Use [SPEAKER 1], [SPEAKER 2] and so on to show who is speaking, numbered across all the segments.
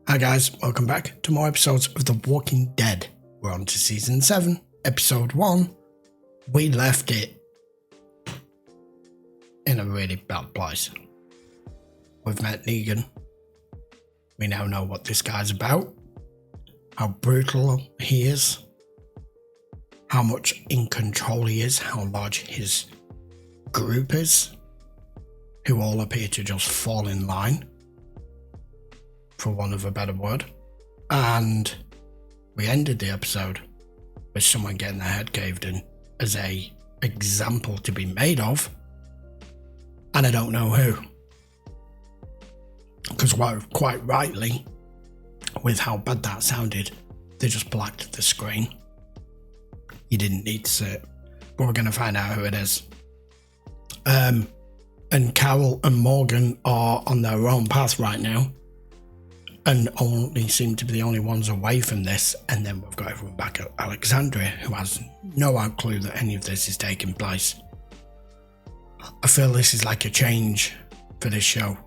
[SPEAKER 1] Hi guys, welcome back to more episodes of The Walking Dead. We're on to Season 7, Episode 1. We left it in a really bad place. We've met Negan. We now know what this guy's about, how brutal he is, how much in control he is, how large his group is, who all appear to just fall in line, for want of a better word. And we ended the episode with someone getting their head caved in as a example to be made of, and I don't know who, because quite rightly, with how bad that sounded, they just blacked the screen. You didn't need to see it, but we're going to find out who it is. And Carol and Morgan are on their own path right now, and only seem to be the only ones away from this. And then we've got everyone back at Alexandria, who has no clue that any of this is taking place. I feel this is like a change for this show.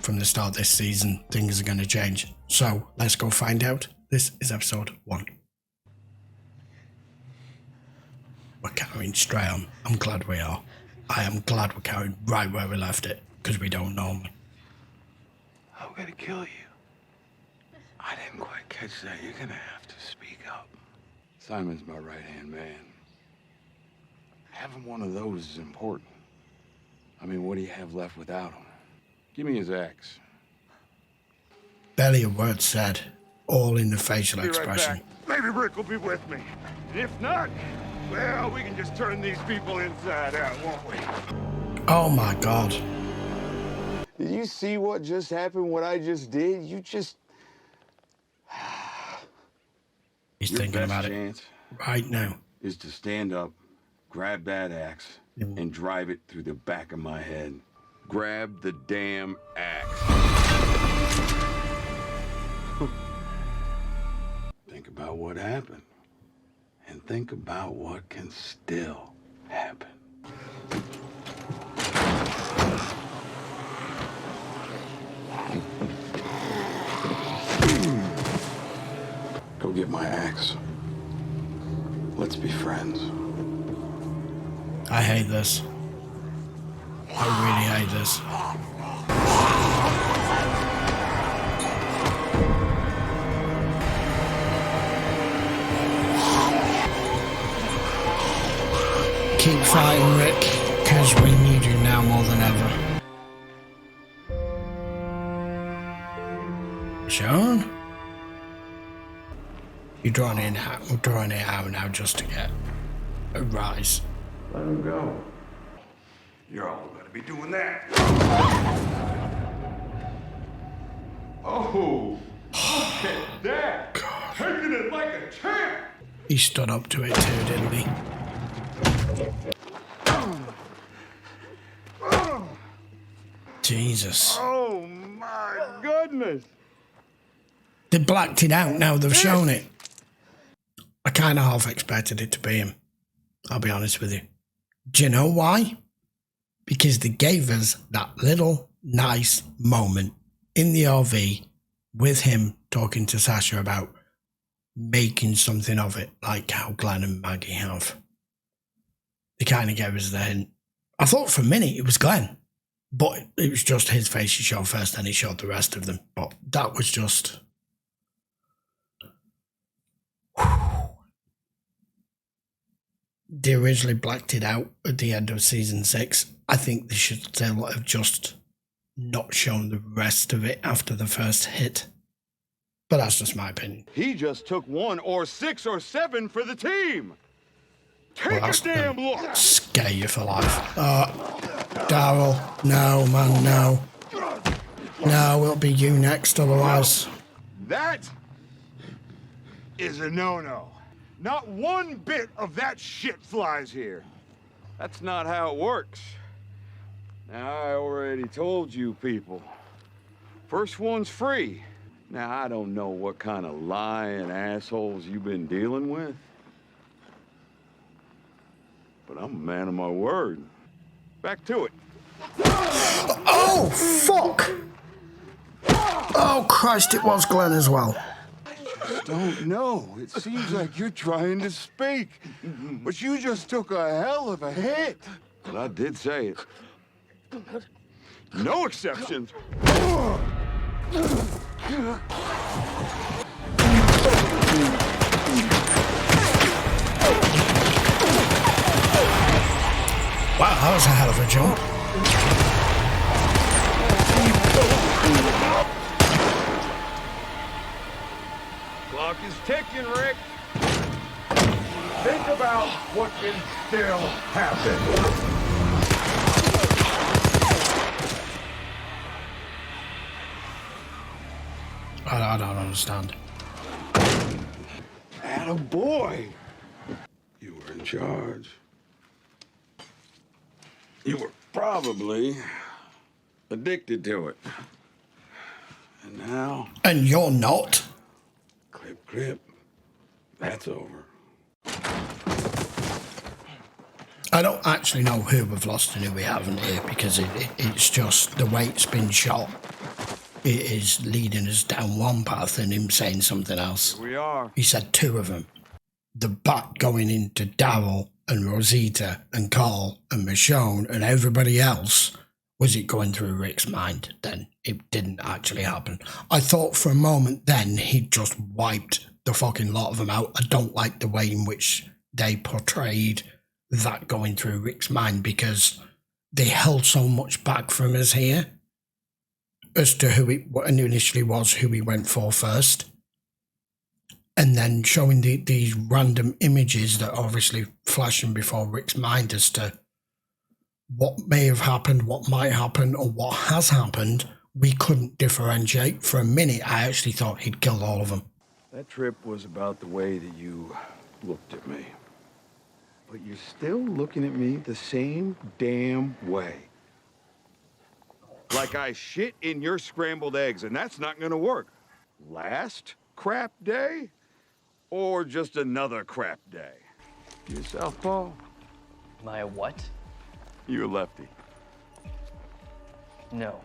[SPEAKER 1] From the start of this season, things are going to change. So let's go find out. This is episode 1. We're carrying straight on. I'm glad we are. I am glad we're carrying right where we left it, because we don't normally.
[SPEAKER 2] I'm gonna kill you. I didn't quite catch that. You're gonna have to speak up. Simon's my right-hand man. Having one of those is important. I mean, what do you have left without him? Give me his axe.
[SPEAKER 1] Barely a word said, all in the facial expression.
[SPEAKER 3] Right, maybe Rick will be with me. If not, well, we can just turn these people inside out, won't we?
[SPEAKER 1] Oh my God.
[SPEAKER 2] Did you see what just happened, what I just did? You just...
[SPEAKER 1] He's thinking about it right now.
[SPEAKER 2] Is to stand up, grab that axe, and drive it through the back of my head. Grab the damn axe. Think about what happened. And think about what can still happen. Go get my axe. Let's be friends.
[SPEAKER 1] I hate this. I really hate this. Keep fighting, Rick, because we need you now more than ever. Sean? You're drawing it out. We're drawing it out now just to get a rise.
[SPEAKER 2] Let him go.
[SPEAKER 3] You're all gonna be doing that. Oh, look at that. God. Taking it like a champ.
[SPEAKER 1] He stood up to it too, didn't he? Jesus.
[SPEAKER 3] Oh my goodness.
[SPEAKER 1] They blacked it out now, they've shown it. I kind of half expected it to be him. I'll be honest with you. Do you know why? Because they gave us that little nice moment in the RV with him talking to Sasha about making something of it, like how Glenn and Maggie have. They kind of gave us the hint. I thought for a minute it was Glenn, but it was just his face he showed first, then he showed the rest of them. But that was just... They originally blacked it out at the end of season 6. I think they should still have just not shown the rest of it after the first hit. But that's just my opinion.
[SPEAKER 3] He just took 1 or 6 or 7 for the team. Take a damn look.
[SPEAKER 1] Scare you for life. Daryl, no, man, no. No, it'll be you next, otherwise.
[SPEAKER 3] That is a no-no. Not one bit of that shit flies here.
[SPEAKER 2] That's not how it works. Now, I already told you people. First one's free. Now, I don't know what kind of lying assholes you've been dealing with, but I'm a man of my word. Back to it.
[SPEAKER 1] Oh, fuck! Oh, Christ, it was Glenn as well.
[SPEAKER 2] Don't know. It seems like you're trying to speak. But you just took a hell of a hit. But I did say it. No exceptions.
[SPEAKER 1] Wow, that was a hell of a jump.
[SPEAKER 2] Clock is ticking, Rick. Think about what can still happen.
[SPEAKER 1] I don't understand.
[SPEAKER 2] Attaboy. You were in charge. You were probably addicted to it. And now...
[SPEAKER 1] And you're not?
[SPEAKER 2] Clip, clip. That's over.
[SPEAKER 1] I don't actually know who we've lost and who we haven't here, because it's just the way it's been shot. It is leading us down one path and him saying something else.
[SPEAKER 2] Here we are.
[SPEAKER 1] He said two of them. The bat going into Daryl and Rosita and Carl and Michonne and everybody else. Was it going through Rick's mind then? It didn't actually happen. I thought for a moment then he'd just wiped the fucking lot of them out. I don't like the way in which they portrayed that going through Rick's mind, because they held so much back from us here as to who it initially was, who he went for first. And then showing these random images that are obviously flashing before Rick's mind as to what may have happened, what might happen, or what has happened. We couldn't differentiate. For a minute, I actually thought he'd killed all of them.
[SPEAKER 2] That trip was about the way that you looked at me. But you're still looking at me the same damn way. Like I shit in your scrambled eggs, and that's not gonna work. Last crap day? Or just another crap day? You a southpaw?
[SPEAKER 4] Am I a what?
[SPEAKER 2] You a lefty?
[SPEAKER 4] No.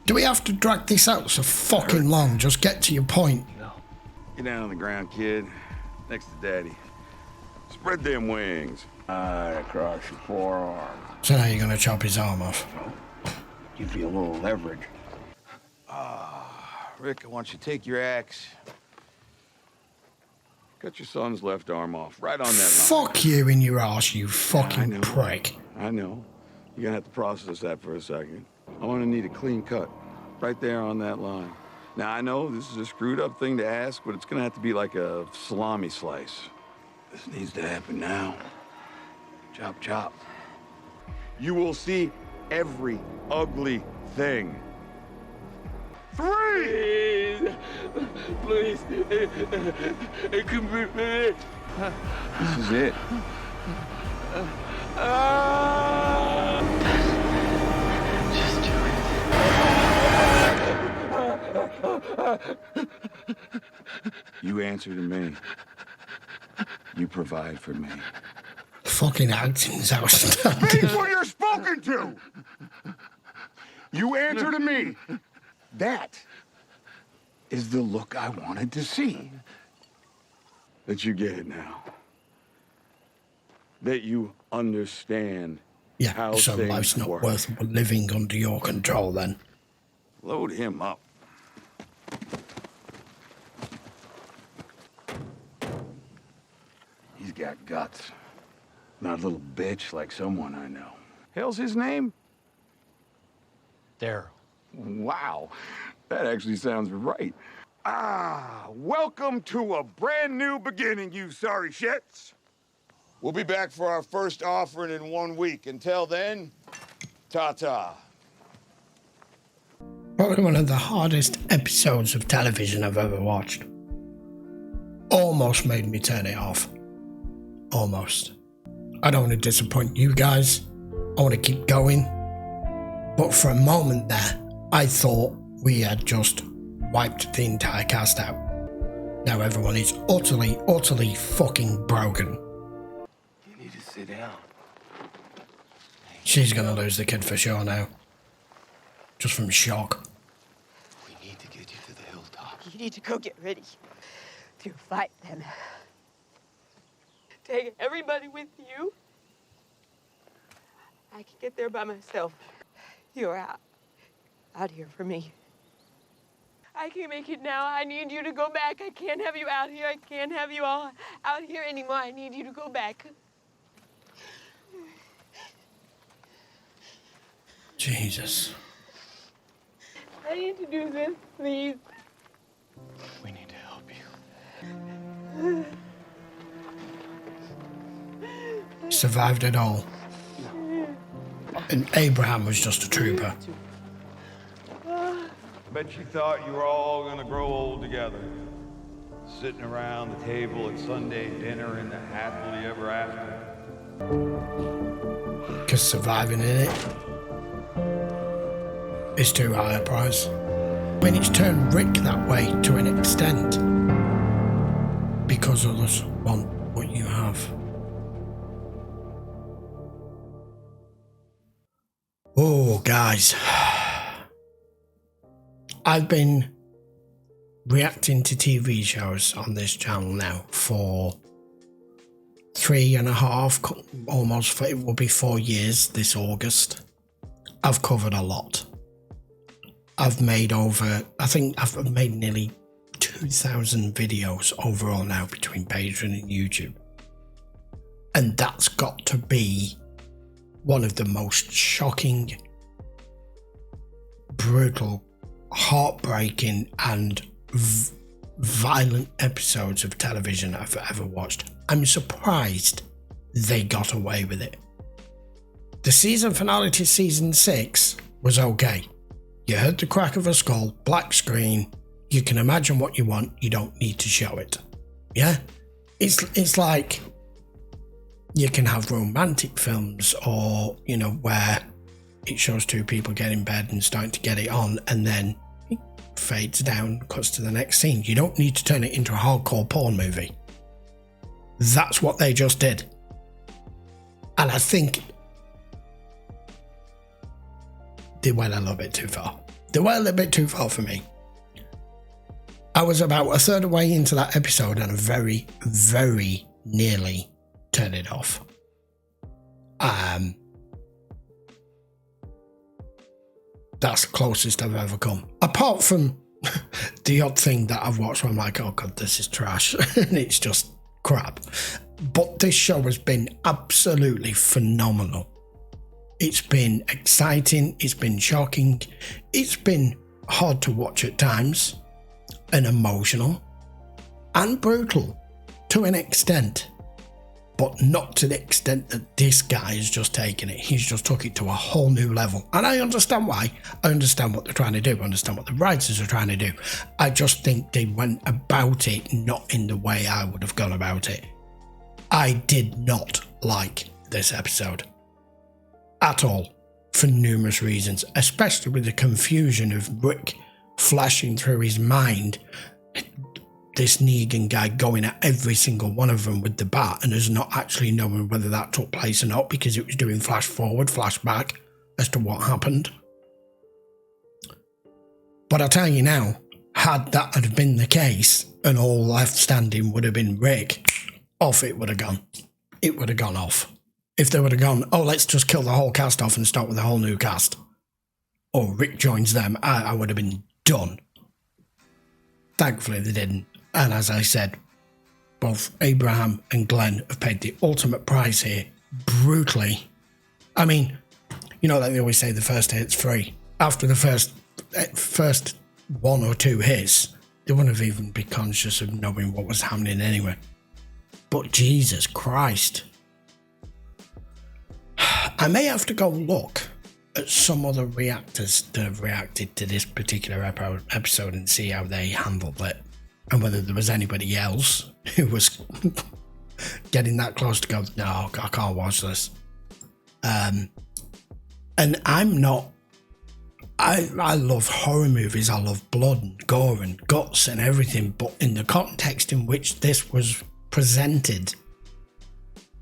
[SPEAKER 1] Do we have to drag this out so fucking long? Just get to your point.
[SPEAKER 4] No.
[SPEAKER 2] Get down on the ground, kid. Next to Daddy. Spread them wings. Across your forearm.
[SPEAKER 1] So now you're going to chop his arm off.
[SPEAKER 2] Give you a little leverage. Rick, I want you to take your axe. Cut your son's left arm off, right on that line.
[SPEAKER 1] Fuck you in your arse, you fucking prick.
[SPEAKER 2] I know. You're gonna have to process that for a second. I'm gonna need a clean cut, right there on that line. Now, I know this is a screwed up thing to ask, but it's gonna have to be like a salami slice. This needs to happen now. Chop, chop. You will see every ugly thing. 3!
[SPEAKER 4] Please. It could be me.
[SPEAKER 2] This is it.
[SPEAKER 4] Just do it.
[SPEAKER 2] You answer to me. You provide for me.
[SPEAKER 1] Fucking acting's outstanding.
[SPEAKER 3] People you're spoken to! You answer to me.
[SPEAKER 2] That is the look I wanted to see. That you get it now. That you understand
[SPEAKER 1] Yeah,
[SPEAKER 2] how
[SPEAKER 1] so
[SPEAKER 2] things
[SPEAKER 1] life's not
[SPEAKER 2] work.
[SPEAKER 1] worth living under your control then.
[SPEAKER 2] Load him up. He's got guts. Not a little bitch like someone I know. Hell's his name?
[SPEAKER 4] Daryl.
[SPEAKER 2] Wow, that actually sounds right. Welcome to a brand new beginning, you sorry shits. We'll be back for our first offering in 1 week. Until then, ta-ta.
[SPEAKER 1] Probably one of the hardest episodes of television I've ever watched. Almost made me turn it off. Almost. I don't want to disappoint you guys. I want to keep going. But for a moment there, I thought we had just wiped the entire cast out. Now everyone is utterly, utterly fucking broken.
[SPEAKER 4] You need to sit down.
[SPEAKER 1] She's gonna lose the kid for sure now. just from shock.
[SPEAKER 5] We need to get you to the hilltop.
[SPEAKER 6] You need to go get ready to fight them. Take everybody with you. I can get there by myself. You're out here for me. I can't make it now. I need you to go back. I can't have you out here. I can't have you all out here anymore. I need you to go back.
[SPEAKER 1] Jesus.
[SPEAKER 6] I need to do this, please.
[SPEAKER 5] We need to help you.
[SPEAKER 1] Survived it all. And Abraham was just a trooper.
[SPEAKER 2] Bet you thought you were all gonna grow old together. Sitting around the table at Sunday dinner in the happily ever after.
[SPEAKER 1] Because surviving in it is too high a price. I mean, it's turned Rick that way to an extent. Because others want what you have. Oh, guys. I've been reacting to TV shows on this channel now for 3.5, almost, it will be 4 years this August. I've covered a lot. I've made over, I think I've made nearly 2,000 videos overall now between Patreon and YouTube. And that's got to be one of the most shocking, brutal, heartbreaking and violent episodes of television I've ever watched. I'm surprised they got away with it. The season finale to season 6 was okay. You heard the crack of a skull, black screen, you can imagine what you want, you don't need to show it. Yeah? It's like you can have romantic films or, you know, where it shows two people getting in bed and starting to get it on and then it fades down, cuts to the next scene. You don't need to turn it into a hardcore porn movie. That's what they just did. And I think they went a little bit too far. They went a little bit too far for me. I was about a third of the way into that episode and I very, very nearly turned it off. That's the closest I've ever come. Apart from the odd thing that I've watched where I'm like, oh God, this is trash. And it's just crap. But this show has been absolutely phenomenal. It's been exciting. It's been shocking. It's been hard to watch at times. And emotional. And brutal. To an extent. But not to the extent that this guy has just taken it. He's just took it to a whole new level. And I understand why. I understand what they're trying to do. I understand what the writers are trying to do. I just think they went about it not in the way I would have gone about it. I did not like this episode. At all. For numerous reasons. Especially with the confusion of Rick flashing through his mind. This Negan guy going at every single one of them with the bat and us not actually knowing whether that took place or not because it was doing flash forward, flash back as to what happened. But I tell you now, had that had been the case and all left standing would have been Rick, off it would have gone. It would have gone off. If they would have gone, oh, let's just kill the whole cast off and start with a whole new cast. Or Rick joins them, I would have been done. Thankfully they didn't. And as I said, both Abraham and Glenn have paid the ultimate price here, brutally. I mean, you know, like they always say, the first hit's free. After the first one or two hits, they wouldn't have even been conscious of knowing what was happening anyway. But Jesus Christ. I may have to go look at some other reactors that have reacted to this particular episode and see how they handled it. And whether there was anybody else who was getting that close to go, no, I can't watch this. And I'm not, I love horror movies, I love blood and gore and guts and everything, but in the context in which this was presented,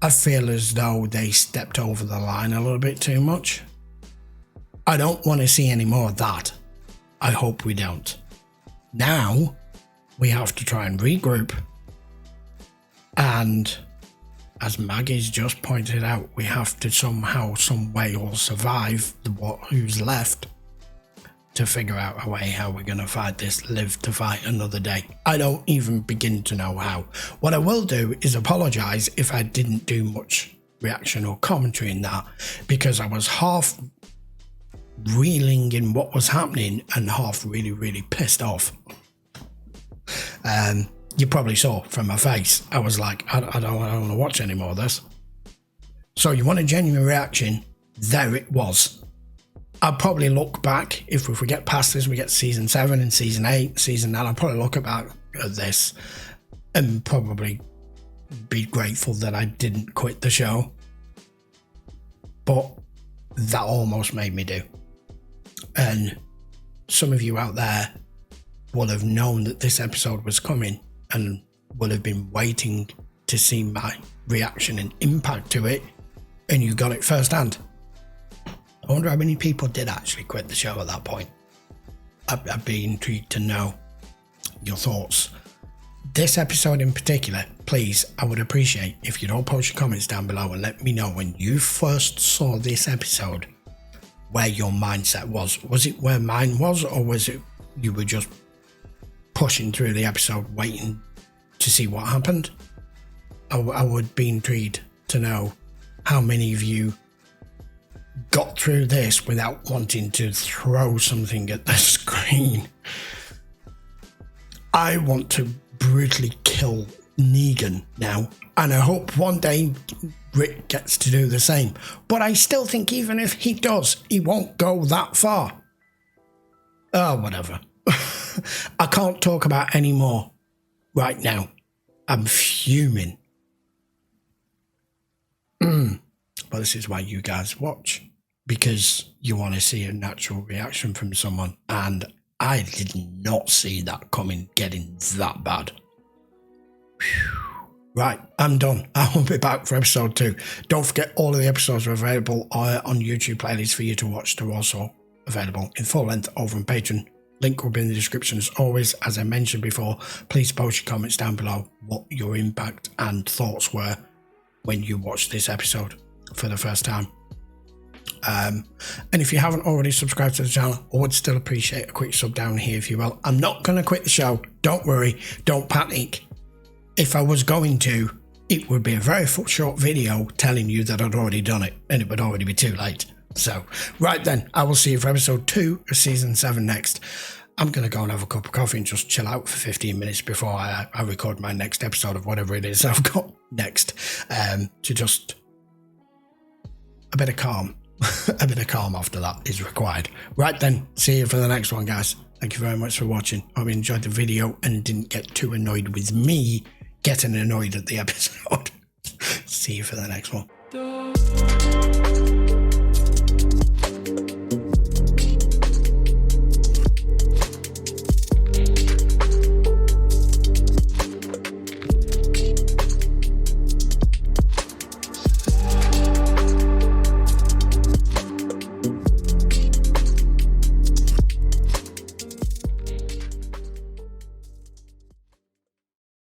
[SPEAKER 1] I feel as though they stepped over the line a little bit too much. I don't want to see any more of that. I hope we don't. Now, we have to try and regroup. And as Maggie's just pointed out, we have to somehow, some way, all survive who's left to figure out a way how we're going to fight this, live to fight another day. I don't even begin to know how. What I will do is apologise if I didn't do much reaction or commentary in that, because I was half reeling in what was happening and half really, really pissed off. You probably saw from my face, I was like, I don't want to watch any more of this. So you want a genuine reaction? There it was. I'll probably look back, if we get past this, we get season 7 and season 8, season 9, I'll probably look back at this and probably be grateful that I didn't quit the show. But that almost made me do. And some of you out there will have known that this episode was coming and will have been waiting to see my reaction and impact to it, and you got it firsthand. I wonder how many people did actually quit the show at that point. I'd be intrigued to know your thoughts. This episode in particular, please, I would appreciate if you'd all post your comments down below and let me know when you first saw this episode, where your mindset was. Was it where mine was, or was it you were just pushing through the episode waiting to see what happened? I would be intrigued to know how many of you got through this without wanting to throw something at the screen. I want to brutally kill Negan now, and I hope one day Rick gets to do the same, but I still think even if he does, he won't go that far. Oh, whatever. I can't talk about any more right now. I'm fuming. But this is why you guys watch, because you want to see a natural reaction from someone, and I did not see that coming, getting that bad. Whew. Right, I'm done. I will be back for episode 2. Don't forget, all of the episodes are available on YouTube playlists for you to watch. They're also available in full length over on Patreon. Link will be in the description as always. As I mentioned before, please post your comments down below what your impact and thoughts were when you watched this episode for the first time. And if you haven't already subscribed to the channel, I would still appreciate a quick sub down here if you will. I'm not going to quit the show. Don't worry. Don't panic. If I was going to, it would be a very short video telling you that I'd already done it, and it would already be too late. So, right then, I will see you for episode 2 of season 7 next. I'm going to go and have a cup of coffee and just chill out for 15 minutes before I record my next episode of whatever it is I've got next. To just a bit of calm. A bit of calm after that is required. Right then, see you for the next one, guys. Thank you very much for watching. Hope you enjoyed the video and didn't get too annoyed with me getting annoyed at the episode. See you for the next one.